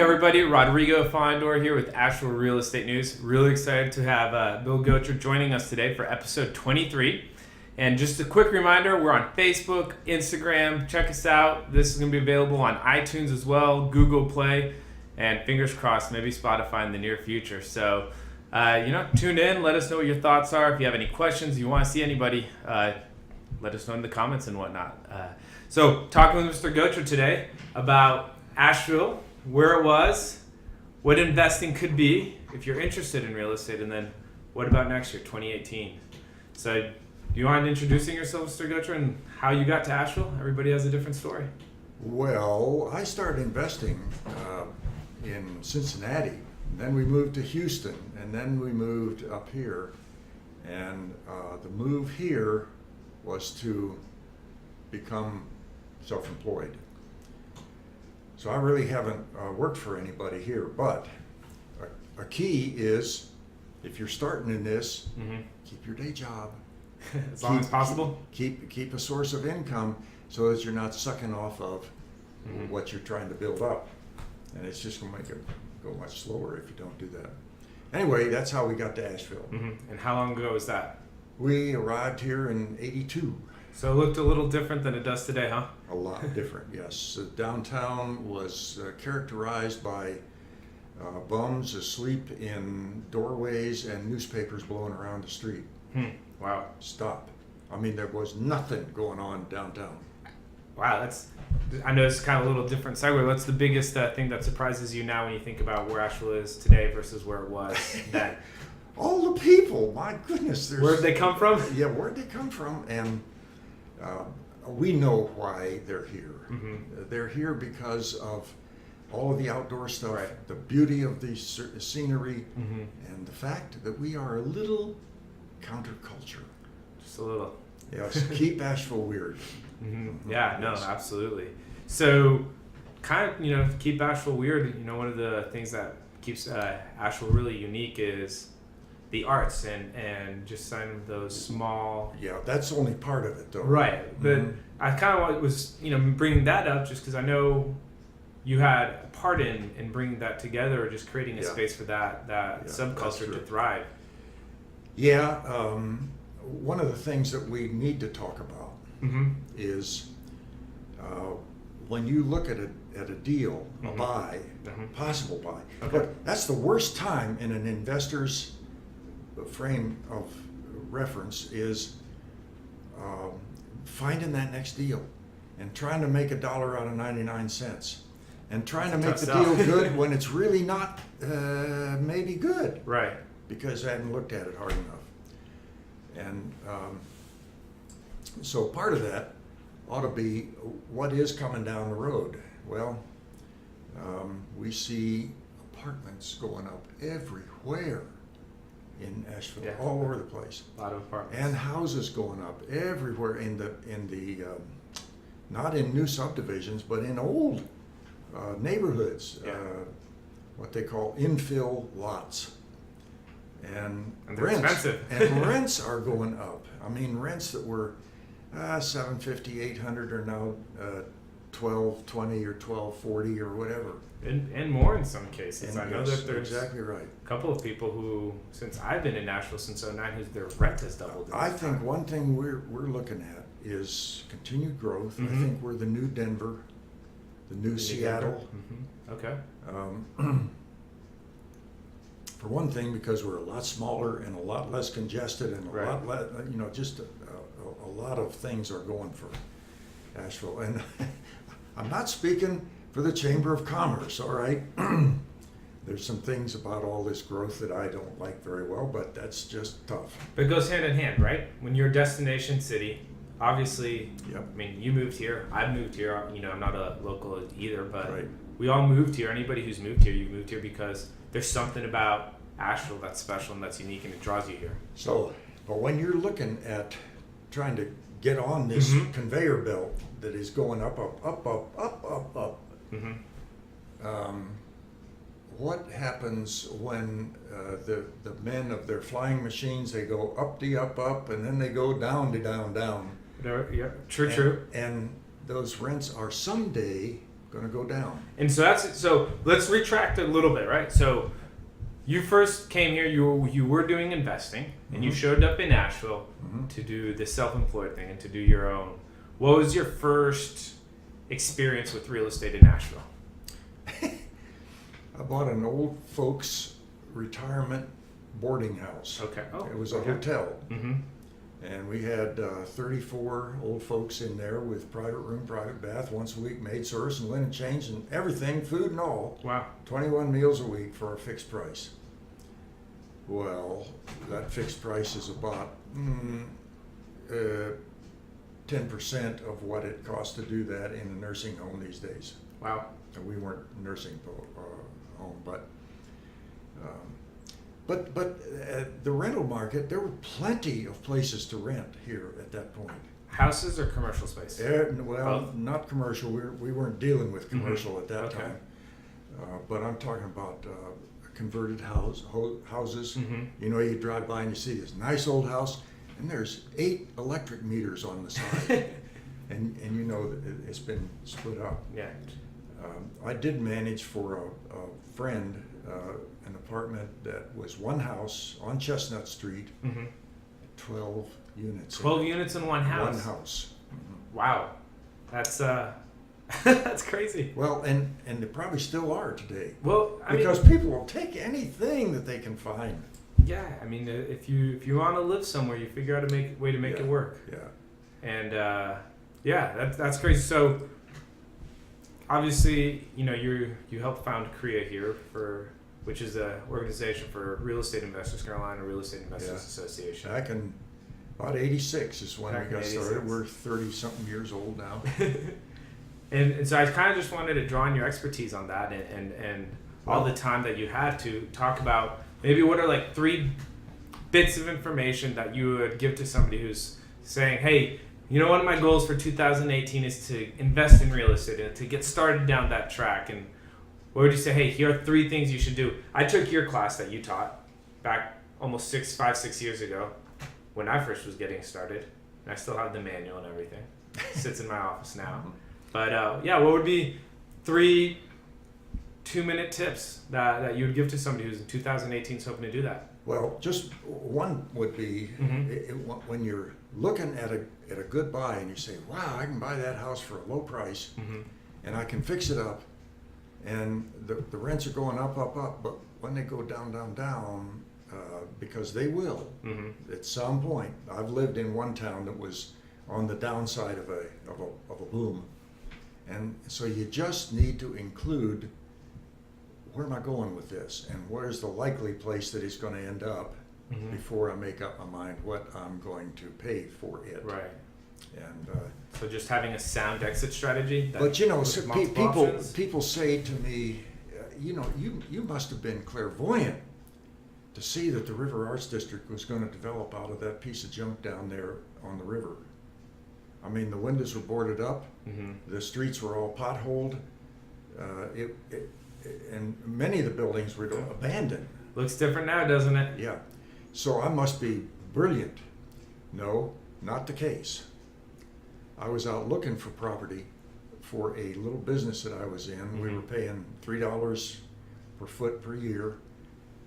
everybody. Rodrigo Fondor here with Asheville Real Estate News. Really excited to have Bill Goacher joining us today for episode 23. And just a quick reminder, we're on Facebook, Instagram. Check us out. This is going to be available on iTunes as well, Google Play, and fingers crossed, maybe Spotify in the near future. So, tune in. Let us know what your thoughts are. If you have any questions, you want to see anybody, let us know in the comments and whatnot. So, talking with Mr. Goacher today about Asheville, where it was, what investing could be if you're interested in real estate, and then what about next year, 2018. So, do you mind introducing yourself, Mr. Goacher, and how you got to Asheville? Everybody has a different story. Well, I started investing in Cincinnati. Then we moved to Houston, and then we moved up here. And the move here was to become self-employed. So I really haven't worked for anybody here, but a key is, if you're starting in this, keep your day job. As long as possible. Keep a source of income so that you're not sucking off of what you're trying to build up. And it's just going to make it go much slower if you don't do that. Anyway, that's how we got to Asheville. And how long ago was that? We arrived here in '82. So it looked a little different than it does today, huh? A lot different, yes. Downtown was characterized by bums asleep in doorways and newspapers blowing around the street. Wow. Stop. I mean, there was nothing going on downtown. Wow, I know it's kind of a little different segue. What's the biggest thing that surprises you now when you think about where Asheville is today versus where it was then? All the people, my goodness. Where'd they come from? Yeah, where'd they come from? And we know why they're here. They're here because of all of the outdoor stuff, Right. the beauty of the scenery, and the fact that we are a little counterculture. Just a little. Yes, keep Asheville weird. Yeah, no, Yes. absolutely. So, kind of, keep Asheville weird. One of the things that keeps Asheville really unique is the arts and just some of those small. Yeah, that's only part of it, though. Right, but I kind of was, bringing that up just because I know you had a part in bringing that together, or just creating a space for that subculture to thrive. Yeah, one of the things that we need to talk about is when you look at a deal, a buy, possible buy. Okay. But that's the worst time in an investor's frame of reference is finding that next deal and trying to make $1 out of 99 cents and trying to make the deal good when it's really not maybe good. Right. Because I haven't looked at it hard enough. And so part of that ought to be what is coming down the road. Well, we see apartments going up everywhere in Asheville, all over the place. A lot of apartments. And houses going up everywhere in the not in new subdivisions, but in old neighborhoods, what they call infill lots. And they're expensive. And rents are going up. I mean, rents that were $750, $800 are now $1,220 or $1,240 or whatever. And more in some cases. And I know that there's exactly right. a couple of people who, since I've been in Nashville since '09, whose their rent has doubled. I think one thing we're looking at is continued growth. I think we're the new Denver, the new Seattle. Okay. For one thing, because we're a lot smaller and a lot less congested and a lot less, just a lot of things are going for Asheville. And I'm not speaking for the Chamber of Commerce, all right? There's some things about all this growth that I don't like very well, but that's just tough. But it goes hand in hand, right? When you're a destination city, obviously, Yep. I mean, you moved here, I've moved here, I'm not a local either, but Right. we all moved here. Anybody who's moved here, you've moved here because there's something about Asheville that's special and that's unique and it draws you here. So, but when you're looking at trying to get on this conveyor belt that is going up, what happens when the men of their flying machines, they go up, and then they go down. Yeah, true. And those rents are someday going to go down. And so let's retract a little bit, right? So you first came here, you were doing investing, and you showed up in Asheville to do the self-employed thing and to do your own. What was your first experience with real estate in Asheville? I bought an old folks retirement boarding house. Okay. Oh, it was a hotel. Mm-hmm. And we had 34 old folks in there with private room, private bath, once a week, maid service and linen change and everything, food and all. Wow. 21 meals a week for a fixed price. Well, that fixed price is about 10% of what it costs to do that in a nursing home these days. Wow. And we weren't nursing home, but the rental market, there were plenty of places to rent here at that point. Houses or commercial space? Well, Both? not commercial. We weren't dealing with commercial at that Okay. time. But I'm talking about converted houses. You know, you drive by and you see this nice old house, and there's 8 electric meters on the side, and you know that it's been split up. Yeah. I did manage for a friend an apartment that was one house on Chestnut Street, 12 units. 12 units in one house? One house. Wow. That's that's crazy. Well, and they probably still are today. Well, because people will take anything that they can find. Yeah, I mean, if you want to live somewhere, you figure out a way to make it work. Yeah. And that's crazy. So obviously, you know, you helped found CREA here, which is an organization for real estate investors, Carolina Real Estate Investors Association. Back in about 86 is when Back we got in started. 86. We're 30-something years old now. And so I kind of just wanted to draw on your expertise on that and all the time that you had to talk about maybe what are like 3 bits of information that you would give to somebody who's saying, hey, you know, one of my goals for 2018 is to invest in real estate and to get started down that track. And what would you say, hey, here are 3 things you should do? I took your class that you taught back almost 6 years ago when I first was getting started. And I still have the manual and everything. It sits in my office now. But what would be 3 2-minute tips that you would give to somebody who's in 2018 is hoping to do that? Well, just one would be when you're looking at a good buy and you say, wow, I can buy that house for a low price and I can fix it up and the rents are going up, but when they go down, because they will at some point. I've lived in one town that was on the downside of a boom. And so you just need to include, where am I going with this? And where's the likely place that it's going to end up before I make up my mind what I'm going to pay for it. Right. And so just having a sound exit strategy. But you know, with people say to me, you know, you must have been clairvoyant to see that the River Arts District was going to develop out of that piece of junk down there on the river. I mean, the windows were boarded up, the streets were all potholed, and many of the buildings were abandoned. Looks different now, doesn't it? Yeah. So I must be brilliant. No, not the case. I was out looking for property for a little business that I was in. We were paying $3 per foot per year,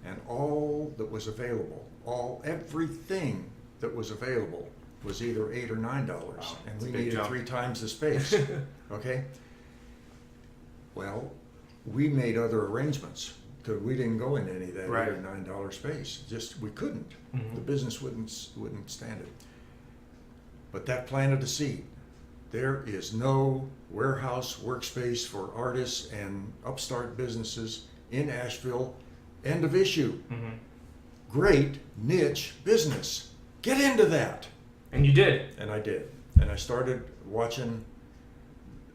and all that was available, everything that was available was either $8 or $9, and we needed jump. 3 times the space. Okay. Well, we made other arrangements because we didn't go in any of that $8 or $9 space. Just we couldn't. The business wouldn't stand it. But that planted a seed. There is no warehouse workspace for artists and upstart businesses in Asheville. End of issue. Great niche business. Get into that. And you did. And I did. And I started watching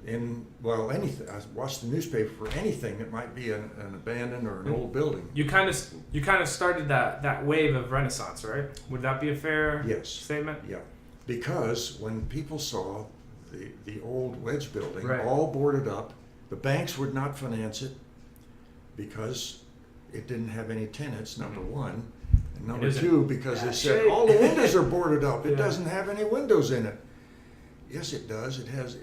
anything. I watched the newspaper for anything that might be an abandoned or an old building. You kind of started that wave of Renaissance, right? Would that be a fair statement? Yeah. Because when people saw the old wedge building all boarded up, the banks would not finance it because it didn't have any tenants, number one. And number 2, because they said all the windows are boarded up. It doesn't have any windows in it. Yes, it does. It has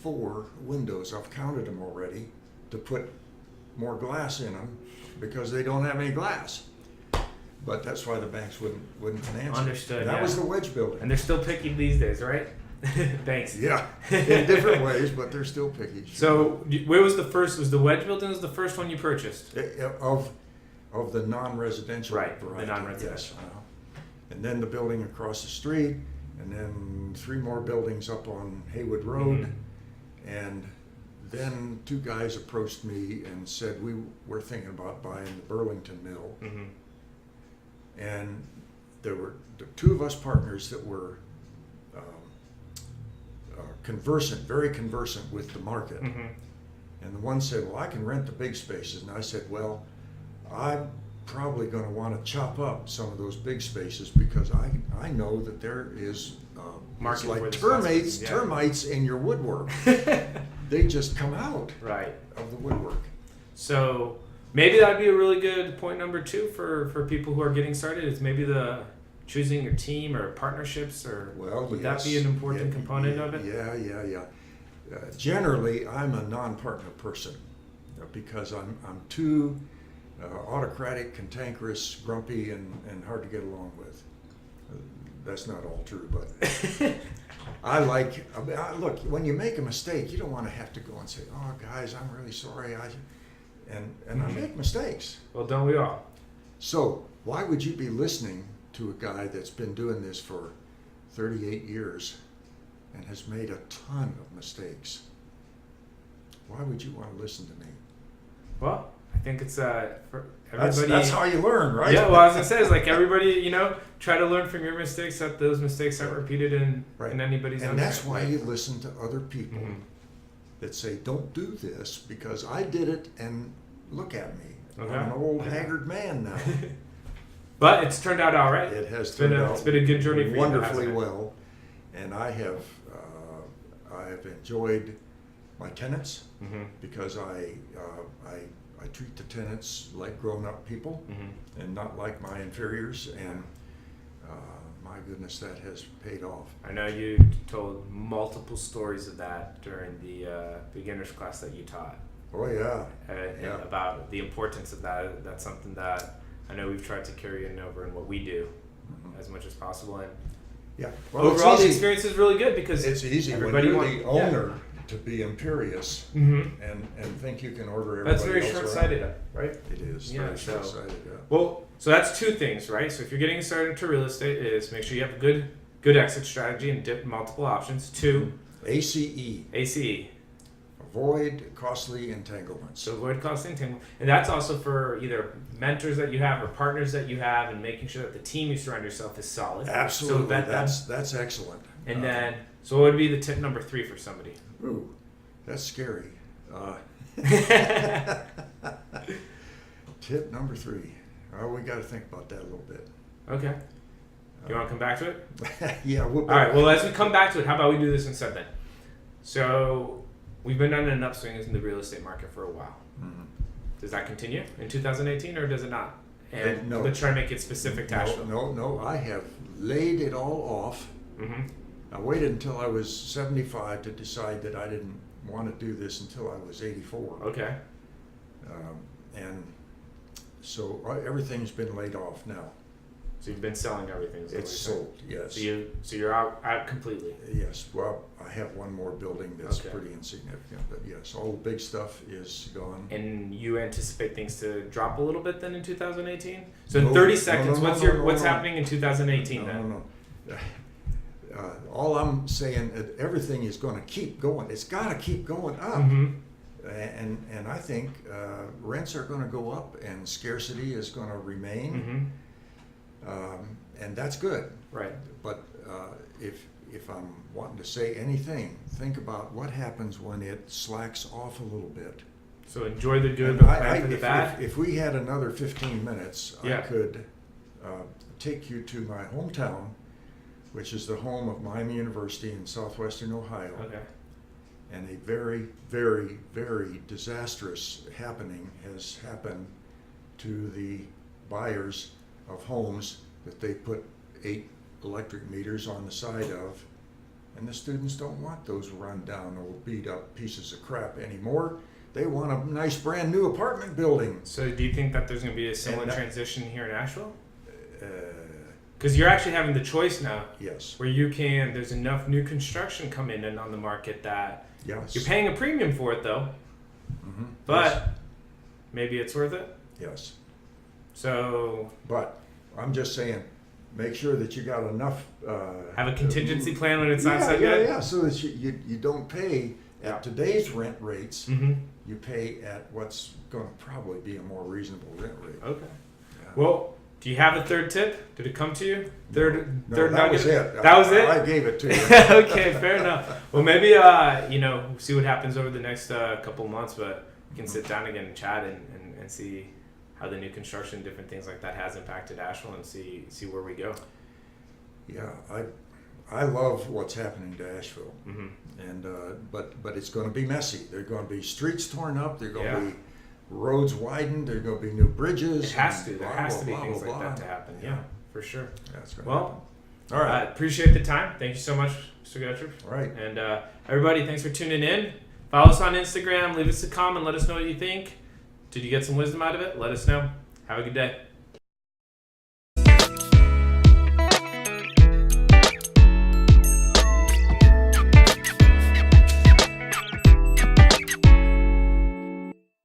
4 windows, I've counted them already, to put more glass in them because they don't have any glass. But that's why the banks wouldn't finance it. Understood. That was the wedge building. And they're still picky these days, right? Banks. Yeah, in different ways, but they're still picky. So where was the first? Was the wedge building was the first one you purchased? Of the non-residential Right, variety, the non-residential. yes. And then the building across the street, and then 3 more buildings up on Haywood Road. Mm-hmm. And then 2 guys approached me and said, we were thinking about buying the Burlington Mill. Mm-hmm. And there were 2 of us partners that were very conversant with the market. Mm-hmm. And the one said, well, I can rent the big spaces. And I said, well, I'm probably going to want to chop up some of those big spaces because I know that there is it's like termites in your woodwork. They just come out Right. of the woodwork. So maybe that'd be a really good point number 2 for people who are getting started. Is maybe the choosing your team or partnerships, or would that be an important component of it? Yeah. Generally, I'm a non-partner person because I'm too autocratic, cantankerous, grumpy, and hard to get along with. That's not all true, but look, when you make a mistake, you don't want to have to go and say, oh, guys, I'm really sorry. And I make mistakes. Well, don't we all? So why would you be listening to a guy that's been doing this for 38 years and has made a ton of mistakes? Why would you want to listen to me? Well, I think it's for everybody. That's how you learn, right? Yeah, well, I was gonna say is like everybody, try to learn from your mistakes, so that those mistakes aren't repeated in anybody's own. And that's why you listen to other people Mm-hmm. that say, don't do this because I did it and look at me. Okay. I'm an old haggard man now. But it's turned out all right. It has turned out It's been a good journey for you, wonderfully hasn't it? well, and I have enjoyed my tenants Mm-hmm. because I treat the tenants like grown-up people Mm-hmm. and not like my inferiors, and my goodness, that has paid off. I know you told multiple stories of that during the beginners class that you taught. Oh yeah, And about the importance of that. That's something that I know we've tried to carry in over in what we do as much as possible. And yeah. overall, the experience is really good because it's easy when everybody you're wants the owner to be imperious Mm-hmm. and think you can order everybody That's very else short-sighted, around. right? It is Yeah, very so- short-sighted. Yeah. Well, so that's 2 things, right? So if you're getting started into real estate, is make sure you have a good exit strategy and dip multiple options. 2, ACE. ACE. Avoid costly entanglements. So avoid costly entanglement. And that's also for either mentors that you have or partners that you have, and making sure that the team you surround yourself is solid. Absolutely, So that's excellent. And then, so what would be the tip number 3 for somebody? Ooh, that's scary. Tip number 3. Oh, we got to think about that a little bit. Okay. You want to come back to it? Yeah. All right. Well, as we come back to it, how about we do this instead then? So we've been on an upswing in the real estate market for a while. Mhm. Does that continue in 2018 or does it not? And No. let's try to make it specific to Asheville. No. I have laid it all off. Mm-hmm. I waited until I was 75 to decide that I didn't want to do this until I was 84. Okay. And so everything's been laid off now. So you've been selling everything. Is that It's what you're sold, yes. saying? So you're out completely. Yes, well, I have one more building that's Okay. pretty insignificant, but yes, all the big stuff is gone. And you anticipate things to drop a little bit then in 2018? So in No, 30 no, seconds, no, what's no. happening in 2018 then? No. All I'm saying, everything is going to keep going. It's got to keep going up. Mm-hmm. And I think rents are going to go up and scarcity is going to remain. Mm-hmm. And that's good. Right. But if I'm wanting to say anything, think about what happens when it slacks off a little bit. So enjoy the good, And but plan for the if, bad. if we had another 15 minutes, Yeah. I could take you to my hometown, which is the home of Miami University in southwestern Ohio. Okay. And a very, very, very disastrous happening has happened to the buyers of homes that they put 8 electric meters on the side of And the students don't want those run-down, old beat-up pieces of crap anymore. They want a nice, brand-new apartment building. So do you think that there's going to be a similar And that- transition here in Asheville? Uh, Because you're actually having the choice now, yes. where there's enough new construction coming in on the market that Yes. you're paying a premium for it though, Mhm. but Yes. maybe it's worth it. Yes. So But I'm just saying, make sure that you got enough. have a contingency plan when it's Yeah, not so yeah, good. yeah. So that you don't pay Yeah. at today's rent rates. Mm-hmm. You pay at what's going to probably be a more reasonable rent rate. Okay. Yeah. Well, do you have a third tip? Did it come to you? Third No, third that nugget? was it. That was it? I gave it to you. Okay, fair enough. Well, maybe see what happens over the next couple months, but we can sit down again and chat and see how the new construction, different things like that, has impacted Asheville, and see where we go. Yeah, I love what's happening to Asheville, Mm-hmm. and but it's going to be messy. There're going to be streets torn up. There're going to Yeah. be roads widened. There's going to be new bridges. It has to. and There blah, has blah, to be blah, things blah, like that to blah. happen. Yeah, for sure. That's going Well, all right, appreciate the time. Thank you so much, Mr. Goacher. all right. And everybody, thanks for tuning in. Follow us on Instagram. Leave us a comment. Let us know what you think. Did you get some wisdom out of it? Let us know. Have a good day.